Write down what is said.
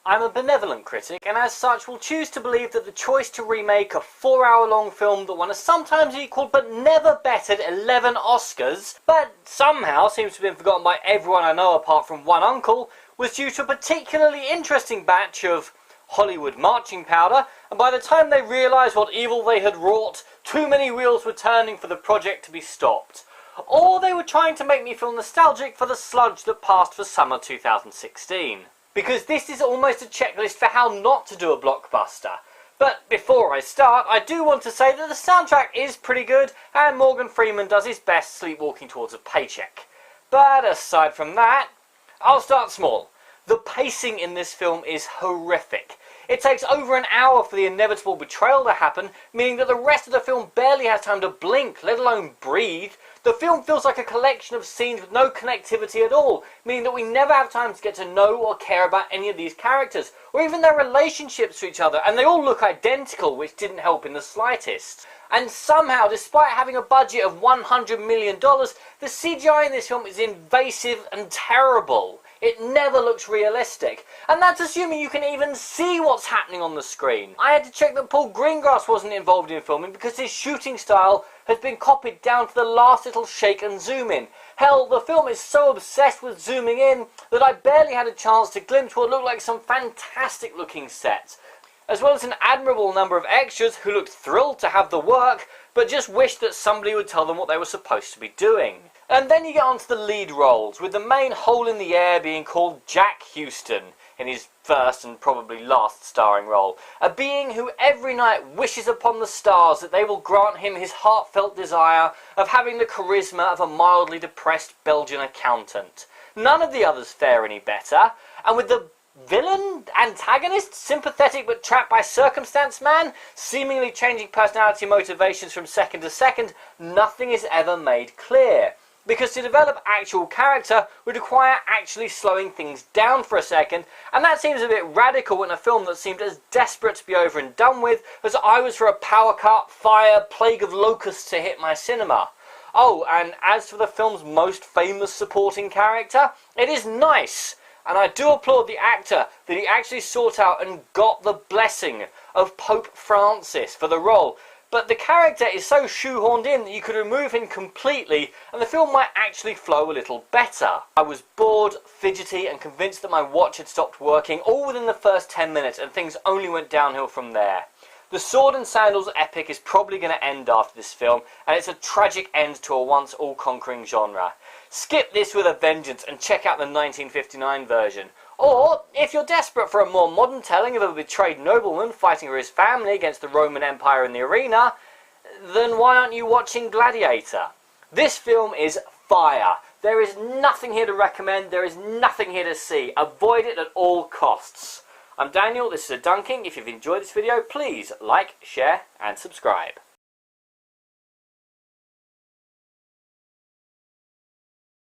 I'm a benevolent critic, and as such will choose to believe that the choice to remake a 4-hour-long film that won a sometimes equalled but never bettered 11 Oscars, but somehow seems to have been forgotten by everyone I know apart from one uncle, was due to a particularly interesting batch of Hollywood marching powder, and by the time they realised what evil they had wrought, too many wheels were turning for the project to be stopped. Or they were trying to make me feel nostalgic for the sludge that passed for summer 2016. Because this is almost a checklist for how not to do a blockbuster. But before I start, I do want to say that the soundtrack is pretty good, and Morgan Freeman does his best sleepwalking towards a paycheck. But aside from that, I'll start small. The pacing in this film is horrific. It takes over an hour for the inevitable betrayal to happen, meaning that the rest of the film barely has time to blink, let alone breathe. The film feels like a collection of scenes with no connectivity at all, meaning that we never have time to get to know or care about any of these characters, or even their relationships to each other, and they all look identical, which didn't help in the slightest. And somehow, despite having a budget of $100 million, the CGI in this film is invasive and terrible. It never looks realistic, and that's assuming you can even see what's happening on the screen. I had to check that Paul Greengrass wasn't involved in filming because his shooting style has been copied down to the last little shake and zoom in. Hell, the film is so obsessed with zooming in that I barely had a chance to glimpse what looked like some fantastic looking sets, as well as an admirable number of extras who looked thrilled to have the work, but just wished that somebody would tell them what they were supposed to be doing. And then you get onto the lead roles, with the main hole in the air being called Jack Houston, in his first and probably last starring role. A being who every night wishes upon the stars that they will grant him his heartfelt desire of having the charisma of a mildly depressed Belgian accountant. None of the others fare any better, and with the villain, antagonist, sympathetic but trapped by circumstance man, seemingly changing personality motivations from second to second, nothing is ever made clear. Because to develop actual character would require actually slowing things down for a second, and that seems a bit radical in a film that seemed as desperate to be over and done with as I was for a power cut, fire, plague of locusts to hit my cinema. Oh, and as for the film's most famous supporting character, it is nice. And I do applaud the actor that he actually sought out and got the blessing of Pope Francis for the role. But the character is so shoehorned in that you could remove him completely and the film might actually flow a little better. I was bored, fidgety and convinced that my watch had stopped working all within the first 10 minutes, and things only went downhill from there. The sword and sandals epic is probably going to end after this film, and it's a tragic end to a once all-conquering genre. Skip this with a vengeance and check out the 1959 version. Or, if you're desperate for a more modern telling of a betrayed nobleman fighting for his family against the Roman Empire in the arena, then why aren't you watching Gladiator? This film is fire. There is nothing here to recommend, there is nothing here to see. Avoid it at all costs. I'm Daniel, this is A Dunking. If you've enjoyed this video, please like, share and subscribe.